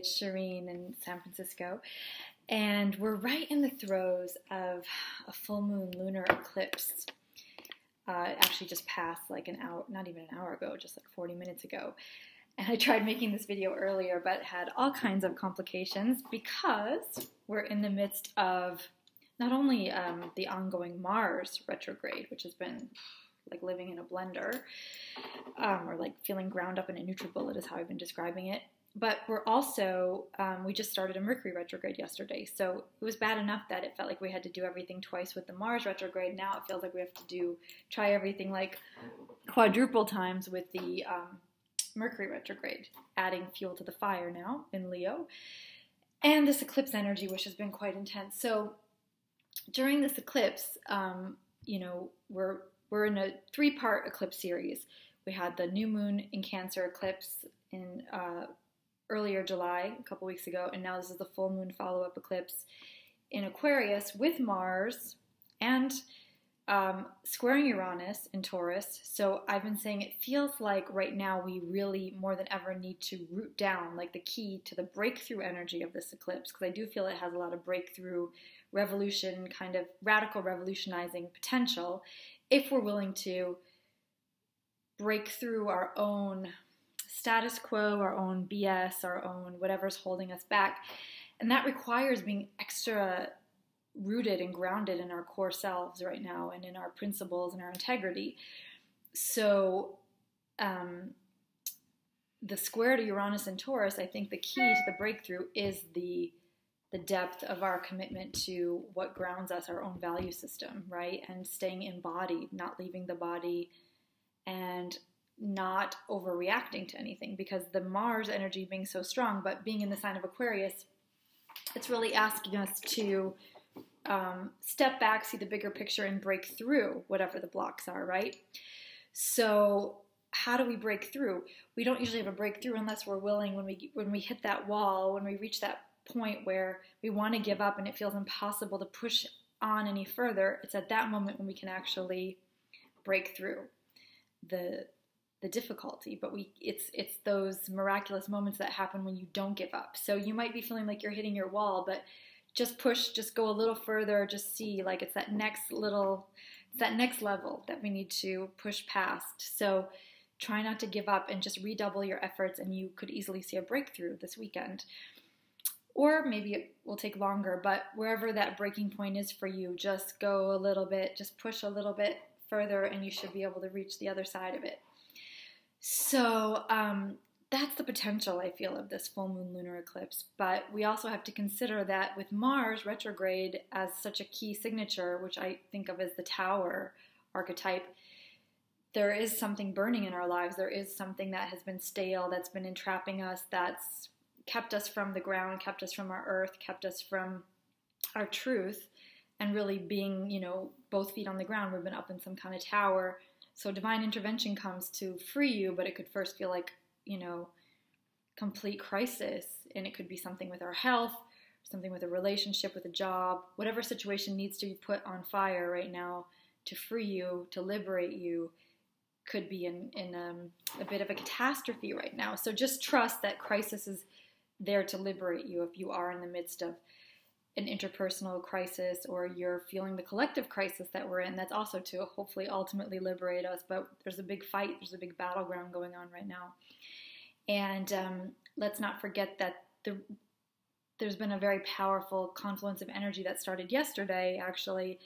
it's Shireen in San Francisco, and we're right in the throes of a full moon lunar eclipse. It actually just passed like an hour, not even an hour ago, just like 40 minutes ago. And I tried making this video earlier, but had all kinds of complications because we're in the midst of not only the ongoing Mars retrograde, which has been like living in a blender, or like feeling ground up in a NutriBullet is how I've been describing it. But we're also, we just started a Mercury retrograde yesterday. So it was bad enough that it felt like we had to do everything twice with the Mars retrograde. Now it feels like we have to try everything like quadruple times with the Mercury retrograde, adding fuel to the fire now in Leo. And this eclipse energy, which has been quite intense. So during this eclipse, we're in a 3-part eclipse series. We had the new moon in Cancer eclipse in earlier July, a couple weeks ago, and now this is the full moon follow-up eclipse in Aquarius with Mars and squaring Uranus in Taurus. So I've been saying it feels like right now we really more than ever need to root down like the key to the breakthrough energy of this eclipse, because I do feel it has a lot of breakthrough, revolution, kind of radical revolutionizing potential if we're willing to break through our own status quo, our own BS, our own whatever's holding us back. And that requires being extra rooted and grounded in our core selves right now and in our principles and our integrity. So the square to Uranus and Taurus, I think the key to the breakthrough is the depth of our commitment to what grounds us, our own value system, right? And staying embodied, not leaving the body, and not overreacting to anything, because the Mars energy being so strong, but being in the sign of Aquarius, it's really asking us to step back, see the bigger picture, and break through whatever the blocks are, right? So how do we break through? We don't usually have a breakthrough unless we're willing, when we hit that wall, when we reach that point where we want to give up and it feels impossible to push on any further. It's at that moment when we can actually break through the difficulty. But it's those miraculous moments that happen when you don't give up. So you might be feeling like you're hitting your wall, but just push, just go a little further, just see like it's that next level that we need to push past. So try not to give up and just redouble your efforts, and you could easily see a breakthrough this weekend. Or maybe it will take longer, but wherever that breaking point is for you, just go a little bit, just push a little bit further, and you should be able to reach the other side of it. So that's the potential, I feel, of this full moon lunar eclipse. But we also have to consider that with Mars retrograde as such a key signature, which I think of as the Tower archetype, there is something burning in our lives. There is something that has been stale, that's been entrapping us, that's kept us from the ground, kept us from our earth, kept us from our truth, and really being, both feet on the ground. We've been up in some kind of tower. So divine intervention comes to free you, but it could first feel like, complete crisis. And it could be something with our health, something with a relationship, with a job, whatever situation needs to be put on fire right now to free you, to liberate you, could be in a bit of a catastrophe right now. So just trust that crisis is there to liberate you. If you are in the midst of an interpersonal crisis, or you're feeling the collective crisis that we're in, that's also to hopefully ultimately liberate us. But there's a big fight, there's a big battleground going on right now. And let's not forget that there's been a very powerful confluence of energy that started yesterday, actually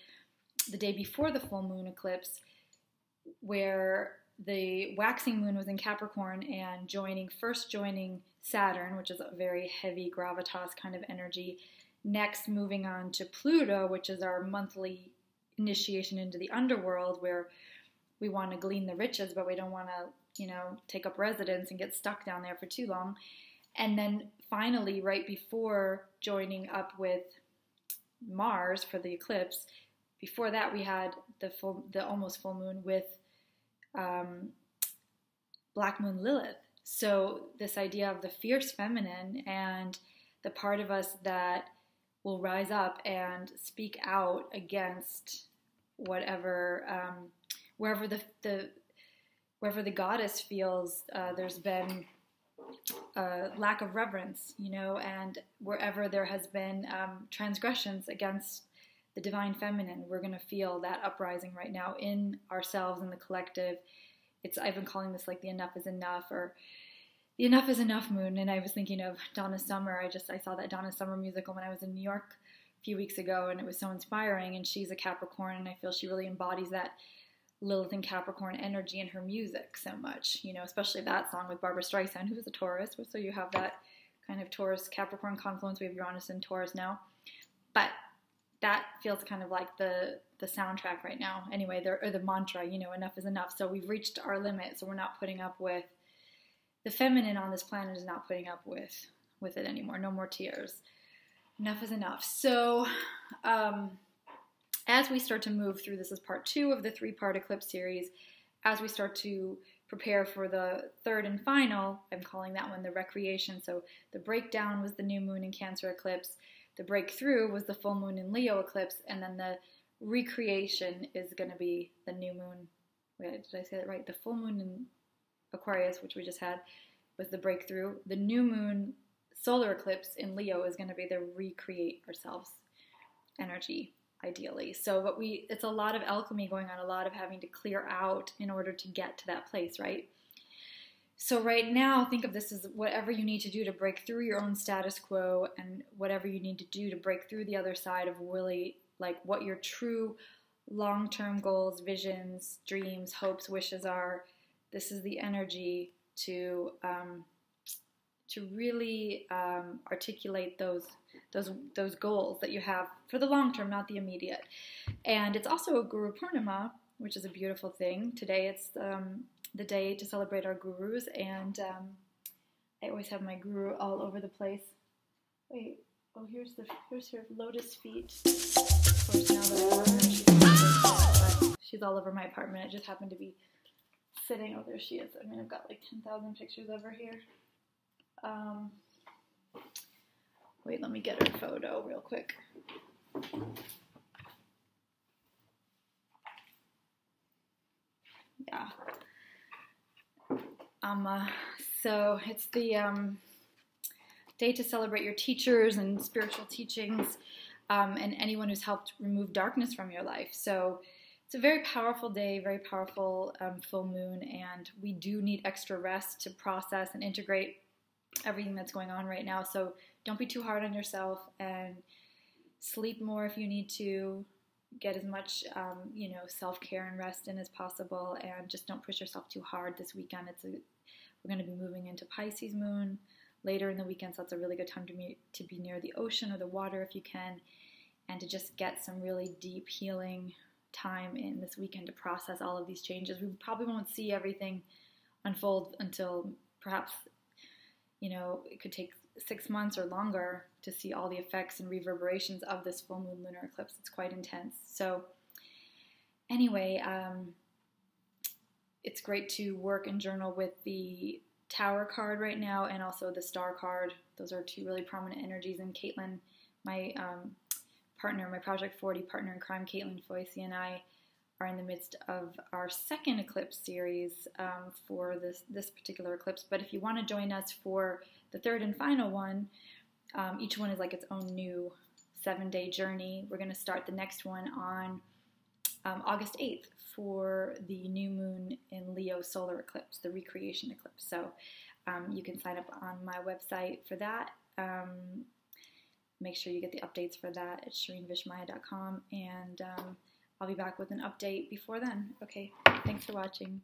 the day before the full moon eclipse, where the waxing moon was in Capricorn and first joining Saturn, which is a very heavy gravitas kind of energy. Next, moving on to Pluto, which is our monthly initiation into the underworld, where we want to glean the riches, but we don't want to, take up residence and get stuck down there for too long. And then finally, right before joining up with Mars for the eclipse, before that we had the almost full moon with Black Moon Lilith. So this idea of the fierce feminine and the part of us that will rise up and speak out against whatever, wherever the goddess feels there's been lack of reverence, you know, and wherever there has been transgressions against the divine feminine, we're going to feel that uprising right now in ourselves, in the collective. I've been calling this like the enough is enough, or the enough is enough moon. And I was thinking of Donna Summer. I saw that Donna Summer musical when I was in New York a few weeks ago, and it was so inspiring. And she's a Capricorn, and I feel she really embodies that Lilith and Capricorn energy in her music so much, you know, especially that song with Barbara Streisand, who is a Taurus. So you have that kind of Taurus Capricorn confluence. We have Uranus and Taurus now, but that feels kind of like the soundtrack right now. Anyway, or the mantra, you know, enough is enough. So we've reached our limit. So we're not putting up with, the feminine on this planet is not putting up with it anymore. No more tears. Enough is enough. So as we start to move through, this is part 2 of the 3-part eclipse series, as we start to prepare for the third and final, I'm calling that one the recreation. So the breakdown was the new moon in Cancer eclipse. The breakthrough was the full moon in Leo eclipse, and then the recreation is going to be the new moon. Wait, did I say that right? The full moon in Aquarius, which we just had, was the breakthrough. The new moon solar eclipse in Leo is going to be the recreate ourselves energy, ideally. So, but it's a lot of alchemy going on, a lot of having to clear out in order to get to that place, right? So right now, think of this as whatever you need to do to break through your own status quo, and whatever you need to do to break through the other side of really like what your true long-term goals, visions, dreams, hopes, wishes are. This is the energy to really articulate those goals that you have for the long term, not the immediate. And it's also a Guru Purnima, which is a beautiful thing. Today it's the day to celebrate our gurus, and I always have my guru all over the place. Wait, oh, here's her lotus feet. Of course, now that she's all over my apartment. It just happened to be sitting. Oh, there she is. I mean, I've got like 10,000 pictures of her here. Wait, let me get her photo real quick. Yeah. So it's the day to celebrate your teachers and spiritual teachings, and anyone who's helped remove darkness from your life. So it's a very powerful day, very powerful full moon, and we do need extra rest to process and integrate everything that's going on right now. So don't be too hard on yourself, and sleep more if you need to. Get as much, self-care and rest in as possible, and just don't push yourself too hard this weekend. We're going to be moving into Pisces moon later in the weekend, so it's a really good time to be near the ocean or the water if you can, and to just get some really deep healing time in this weekend to process all of these changes. We probably won't see everything unfold until perhaps, it could take 6 months or longer to see all the effects and reverberations of this full moon lunar eclipse. It's quite intense. So anyway, it's great to work and journal with the Tower card right now, and also the Star card. Those are 2 really prominent energies. And Caitlin, my partner, my Project 40 partner in crime, Caitlin Foyce, and I are in the midst of our second eclipse series for this particular eclipse. But if you want to join us for the third and final one, each one is like its own new 7-day journey. We're going to start the next one on August 8th for the new moon in Leo solar eclipse, the recreation eclipse. So you can sign up on my website for that. Make sure you get the updates for that at ShireenVishmaya.com, and I'll be back with an update before then. Okay, thanks for watching.